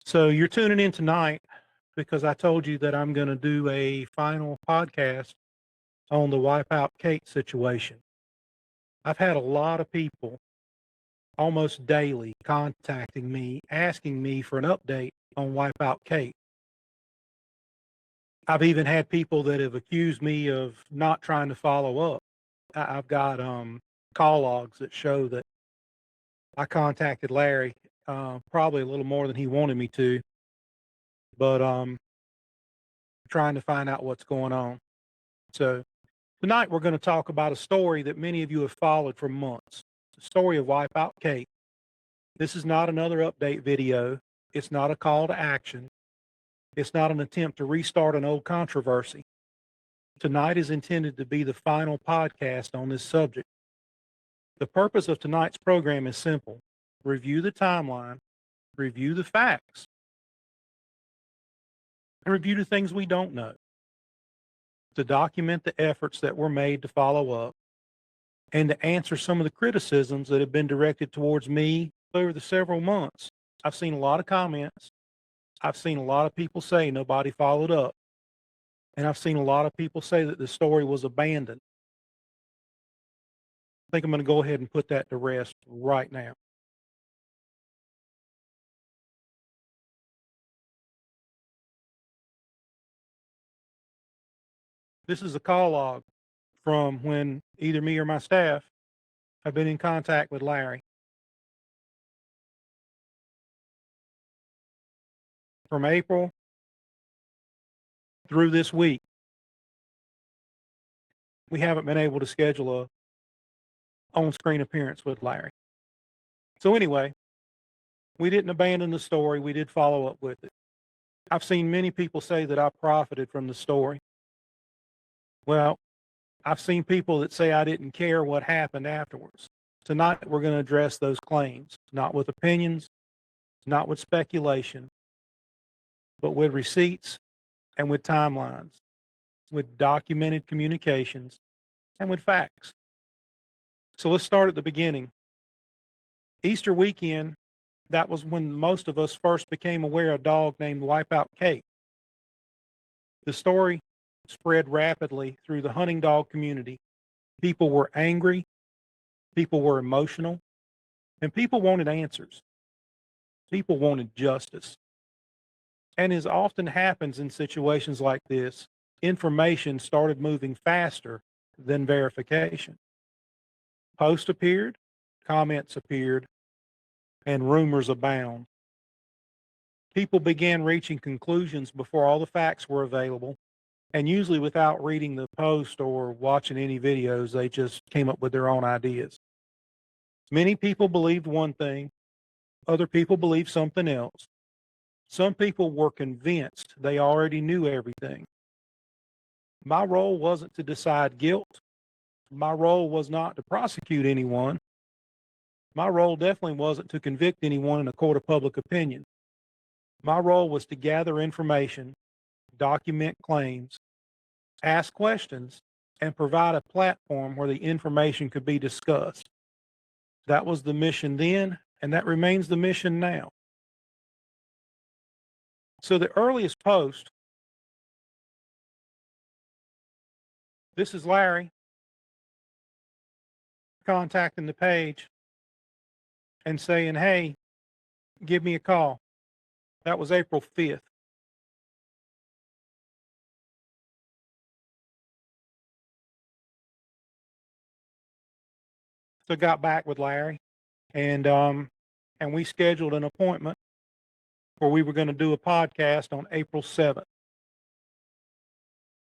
So you're tuning in tonight because I told you that I'm going to do a final podcast on the Wipeout Kate situation. I've had a lot of people almost daily contacting me, asking me for an update on Wipeout Kate. I've even had people that have accused me of not trying to follow up. I've got call logs that show that I contacted Larry probably a little more than he wanted me to, but trying to find out what's going on. So tonight we're going to talk about a story that many of you have followed for months. The story of Wipeout Kate. This is not another update video. It's not a call to action. It's not an attempt to restart an old controversy. Tonight is intended to be the final podcast on this subject. The purpose of tonight's program is simple. Review the timeline, review the facts, and review the things we don't know. To document the efforts that were made to follow up, and to answer some of the criticisms that have been directed towards me over the several months. I've seen a lot of comments. I've seen a lot of people say nobody followed up. And I've seen a lot of people say that the story was abandoned. I think I'm going to go ahead and put that to rest right now. This is a call log from when either me or my staff have been in contact with Larry. From April through this week, we haven't been able to schedule a on-screen appearance with Larry. So anyway, we didn't abandon the story. We did follow up with it. I've seen many people say that I profited from the story. Well, I've seen people that say I didn't care what happened afterwards. Tonight, we're going to address those claims, not with opinions, not with speculation, but with receipts and with timelines, with documented communications, and with facts. So let's start at the beginning. Easter weekend, that was when most of us first became aware of a dog named Wipeout Kate. The story spread rapidly through the hunting dog community. People were angry, people were emotional, and people wanted answers. People wanted justice. And as often happens in situations like this, information started moving faster than verification. Posts appeared, comments appeared, and rumors abound. People began reaching conclusions before all the facts were available, and usually without reading the post or watching any videos, they just came up with their own ideas. Many people believed one thing, other people believed something else. Some people were convinced they already knew everything. My role wasn't to decide guilt. My role was not to prosecute anyone. My role definitely wasn't to convict anyone in a court of public opinion. My role was to gather information, document claims, ask questions, and provide a platform where the information could be discussed. That was the mission then, and that remains the mission now. So the earliest post, this is Larry contacting the page and saying, hey, give me a call. That was April 5th. So got back with Larry and we scheduled an appointment where we were going to do a podcast on April 7th.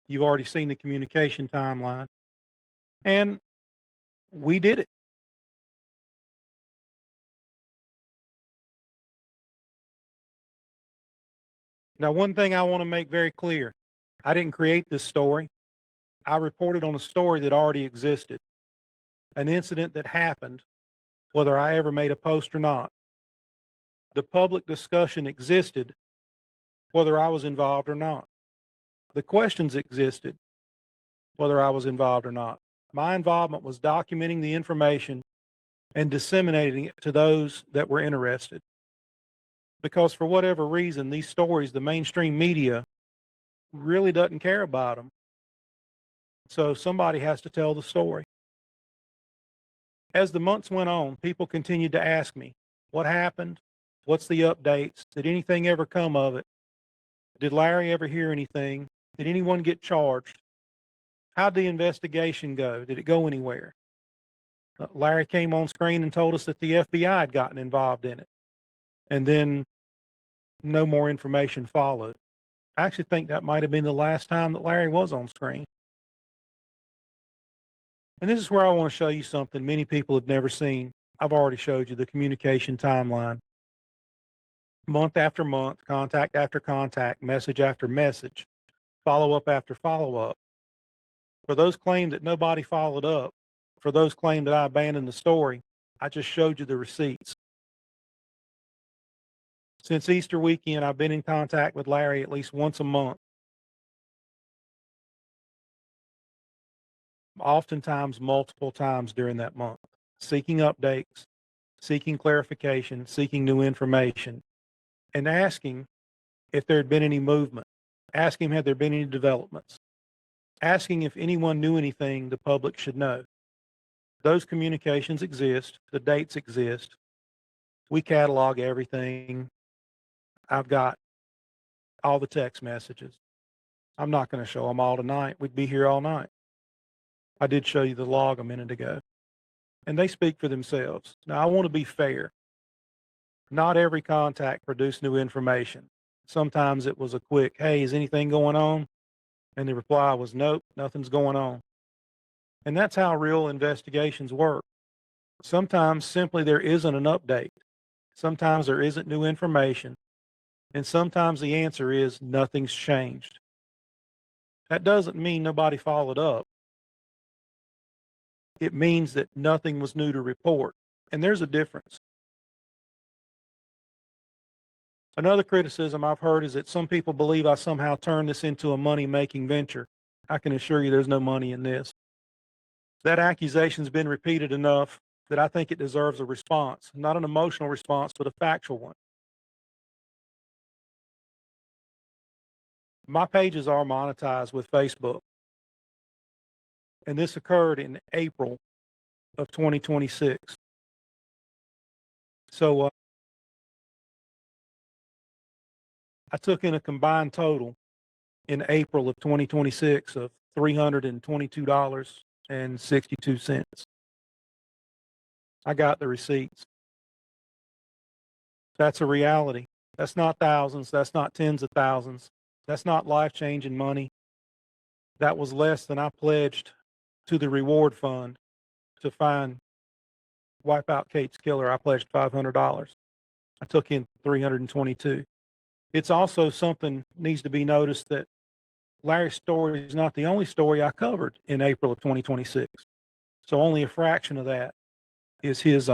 You've already seen the communication timeline. And we did it. Now, one thing I want to make very clear, I didn't create this story. I reported on a story that already existed, an incident that happened, whether I ever made a post or not. The public discussion existed, whether I was involved or not. The questions existed, whether I was involved or not. My involvement was documenting the information and disseminating it to those that were interested. because for whatever reason, these stories, the mainstream media really doesn't care about them. So somebody has to tell the story. As the months went on, people continued to ask me, what happened? What's the updates? Did anything ever come of it? Did Larry ever hear anything? Did anyone get charged? How'd the investigation go? Did it go anywhere? Larry came on screen and told us that the FBI had gotten involved in it. And then no more information followed. I actually think that might have been the last time that Larry was on screen. And this is where I want to show you something many people have never seen. I've already showed you the communication timeline. Month after month, contact after contact, message after message, follow up after follow up. For those claim that nobody followed up, for those claim that I abandoned the story, I just showed you the receipts. Since Easter weekend, I've been in contact with Larry at least once a month, oftentimes multiple times during that month, seeking updates, seeking clarification, seeking new information, and asking if there had been any movement, asking had there been any developments, asking if anyone knew anything the public should know. Those communications exist, the dates exist. We catalog everything. I've got all the text messages. I'm not going to show them all tonight. We'd be here all night. I did show you the log a minute ago, and they speak for themselves. Now, I want to be fair. Not every contact produced new information. Sometimes it was a quick, hey, is anything going on? And the reply was, nope, nothing's going on. And that's how real investigations work. Sometimes simply there isn't an update. Sometimes there isn't new information. And sometimes the answer is nothing's changed. That doesn't mean nobody followed up. It means that nothing was new to report. And there's a difference. Another criticism I've heard is that some people believe I somehow turned this into a money-making venture. I can assure you there's no money in this. That accusation's been repeated enough that I think it deserves a response, not an emotional response, but a factual one. My pages are monetized with Facebook, and this occurred in April of 2026. So I took in a combined total in April of 2026 of $322.62. I got the receipts. That's a reality. That's not thousands. That's not tens of thousands. That's not life-changing money. That was less than I pledged to the reward fund to find Wipeout Kate's killer. I pledged $500. I took in 322. It's also something needs to be noticed that Larry's story is not the only story I covered in April of 2026. So only a fraction of that is his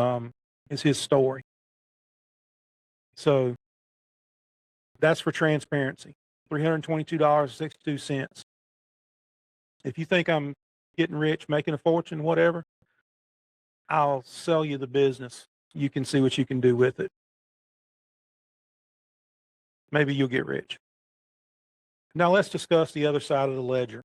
story. So that's for transparency. $322.62. If you think I'm getting rich, making a fortune, whatever, I'll sell you the business. You can see what you can do with it. Maybe you'll get rich. Now let's discuss the other side of the ledger.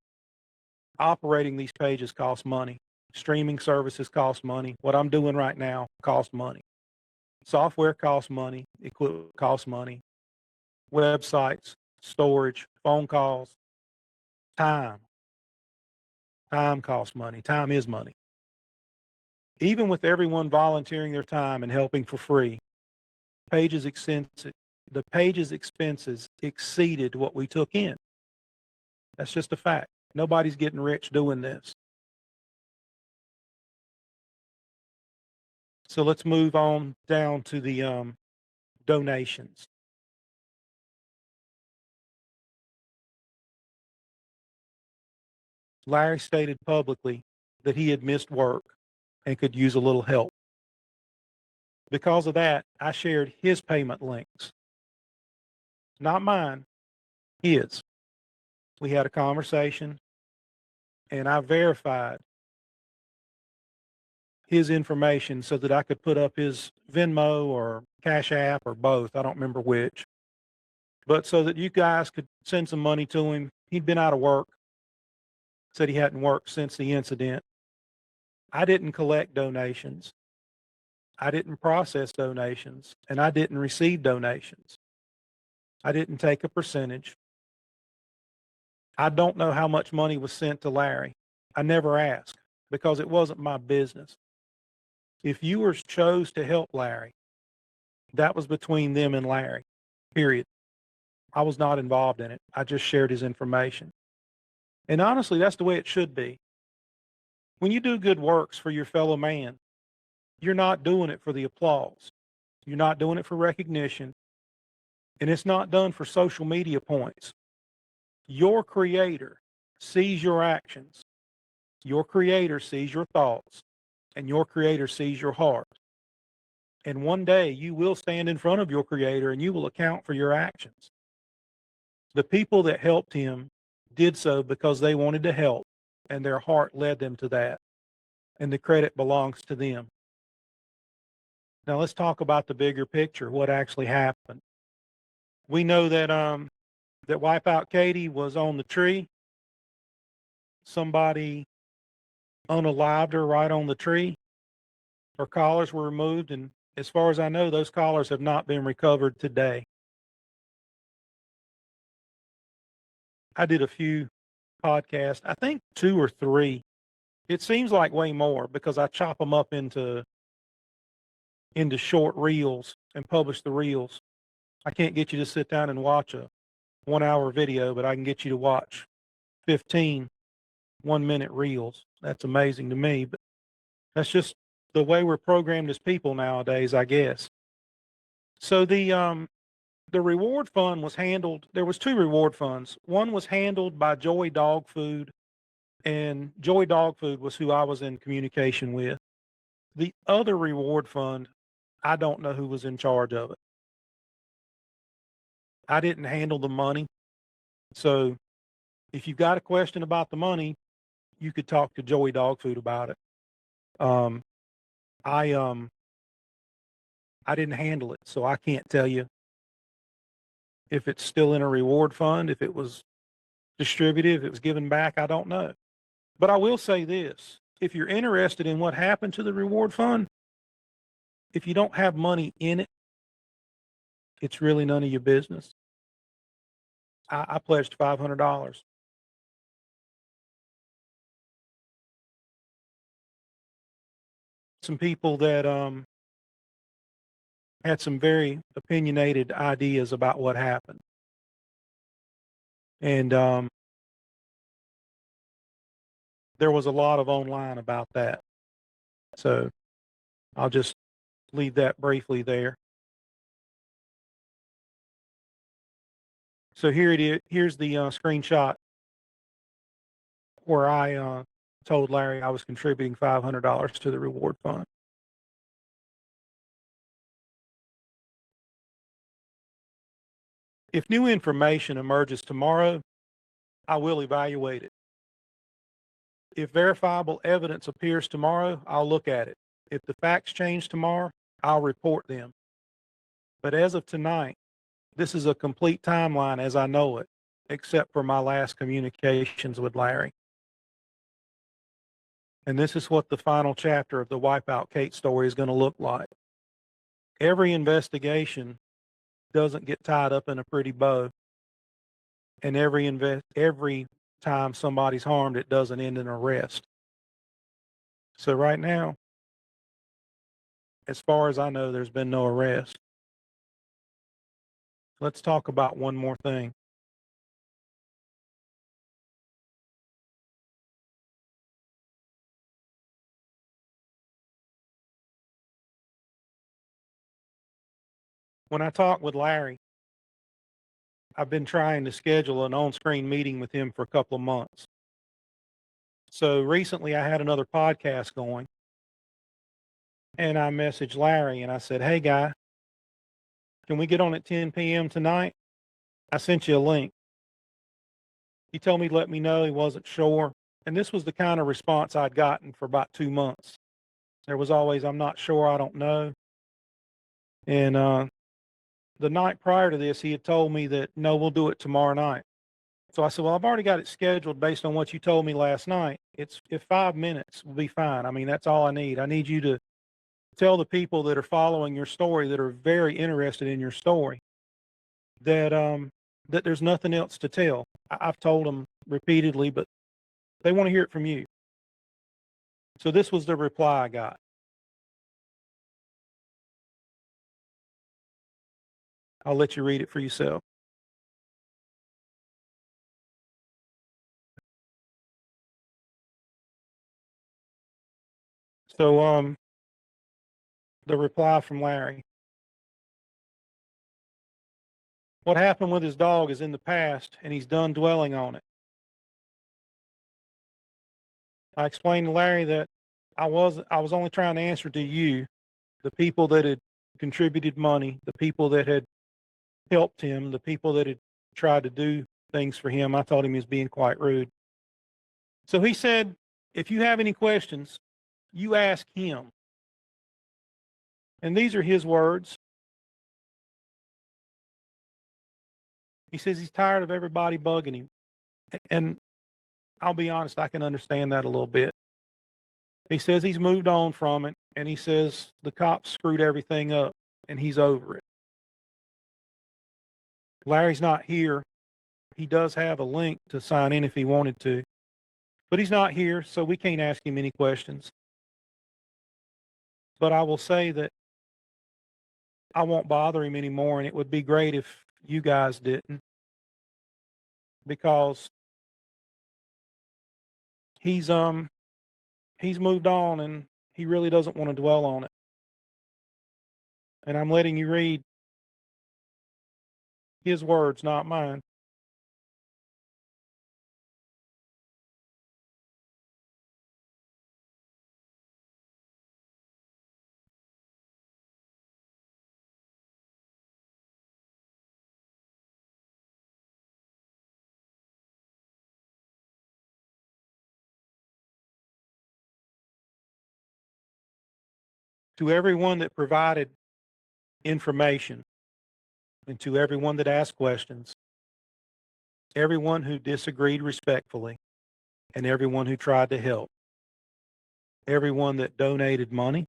Operating these pages costs money. Streaming services cost money. What I'm doing right now costs money. Software costs money. Equipment costs money. Websites, storage, phone calls, time. Time costs money. Time is money. Even with everyone volunteering their time and helping for free, the page's expenses exceeded what we took in. That's just a fact. Nobody's getting rich doing this. So let's move on down to the donations. Larry stated publicly that he had missed work and could use a little help. Because of that, I shared his payment links. Not mine, his. We had a conversation, and I verified his information so that I could put up his Venmo or Cash App or both. I don't remember which. But so that you guys could send some money to him. He'd been out of work, said he hadn't worked since the incident. I didn't collect donations. I didn't process donations, and I didn't receive donations. I didn't take a percentage. I don't know how much money was sent to Larry. I never asked because it wasn't my business. If viewers chose to help Larry, that was between them and Larry, period. I was not involved in it. I just shared his information. And honestly, that's the way it should be. When you do good works for your fellow man, you're not doing it for the applause. You're not doing it for recognition. And it's not done for social media points. Your creator sees your actions. Your creator sees your thoughts. And your creator sees your heart. And one day you will stand in front of your creator and you will account for your actions. The people that helped him did so because they wanted to help and their heart led them to that. And the credit belongs to them. Now let's talk about the bigger picture, what actually happened. We know that that Wipeout Katie was on the tree. Somebody unalived her right on the tree. Her collars were removed, and as far as I know, those collars have not been recovered today. I did a few podcasts, I think 2 or 3. It seems like way more because I chop them up into short reels and publish the reels. I can't get you to sit down and watch a 1-hour video, but I can get you to watch 15 1-minute reels. That's amazing to me, but that's just the way we're programmed as people nowadays, I guess. So the reward fund was handled. There was 2 reward funds. One was handled by Joy Dog Food, and Joy Dog Food was who I was in communication with. The other reward fund, I don't know who was in charge of it. I didn't handle the money. So if you've got a question about the money, you could talk to Joey Dog Food about it. Um, I didn't handle it, so I can't tell you if it's still in a reward fund, if it was distributed, if it was given back. I don't know. But I will say this: if you're interested in what happened to the reward fund, if you don't have money in it, it's really none of your business. I pledged $500. Some people that had some very opinionated ideas about what happened. And there was a lot of online about that. So I'll just leave that briefly there. So here it is. Here's the screenshot where I told Larry I was contributing $500 to the reward fund. If new information emerges tomorrow, I will evaluate it. If verifiable evidence appears tomorrow, I'll look at it. If the facts change tomorrow, I'll report them. But as of tonight, this is a complete timeline as I know it, except for my last communications with Larry. And this is what the final chapter of the Wipeout Kate story is going to look like. Every investigation doesn't get tied up in a pretty bow. And every time somebody's harmed, it doesn't end in arrest. So right now, as far as I know, there's been no arrest. Let's talk about one more thing. When I talk with Larry, I've been trying to schedule an on-screen meeting with him for a couple of months. So recently I had another podcast going and I messaged Larry and I said, "Hey guy, can we get on at 10 p.m. tonight? I sent you a link." He told me to let me know he wasn't sure. And this was the kind of response I'd gotten for about 2 months. There was always, I'm not sure, I don't know. And the night prior to this, he had told me that, no, we'll do it tomorrow night. So I said, well, I've already got it scheduled based on what you told me last night. If 5 minutes will be fine. I mean, that's all I need. I need you to tell the people that are following your story, that are very interested in your story, that that there's nothing else to tell. I've told them repeatedly, but they want to hear it from you. So this was the reply I got. I'll let you read it for yourself. So the reply from Larry. What happened with his dog is in the past, and he's done dwelling on it. I explained to Larry that I was only trying to answer to you, the people that had contributed money, the people that had helped him, the people that had tried to do things for him. I thought he was being quite rude. So he said, if you have any questions, you ask him. And these are his words. He says he's tired of everybody bugging him. And I'll be honest, I can understand that a little bit. He says he's moved on from it, and he says the cops screwed everything up, and he's over it. Larry's not here. He does have a link to sign in if he wanted to, but he's not here, so we can't ask him any questions. But I will say that I won't bother him anymore, and it would be great if you guys didn't, because he's moved on, and he really doesn't want to dwell on it. And I'm letting you read his words, not mine. To everyone that provided information, and to everyone that asked questions, everyone who disagreed respectfully, and everyone who tried to help, everyone that donated money,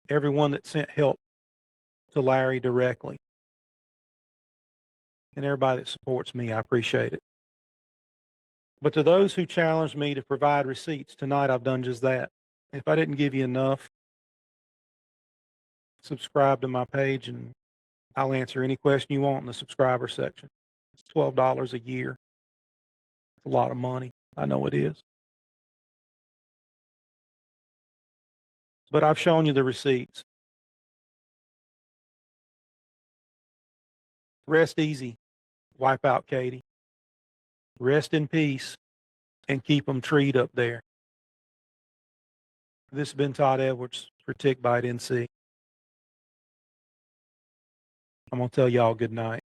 everyone that sent help to Larry directly, and everybody that supports me, I appreciate it. But to those who challenged me to provide receipts, tonight I've done just that. If I didn't give you enough, subscribe to my page and I'll answer any question you want in the subscriber section. It's $12 a year. It's a lot of money. I know it is. But I've shown you the receipts. Rest easy, Wipeout Katie. Rest in peace and keep them treed up there. This has been Todd Edwards for Tick Bite NC. I'm going to tell y'all good night.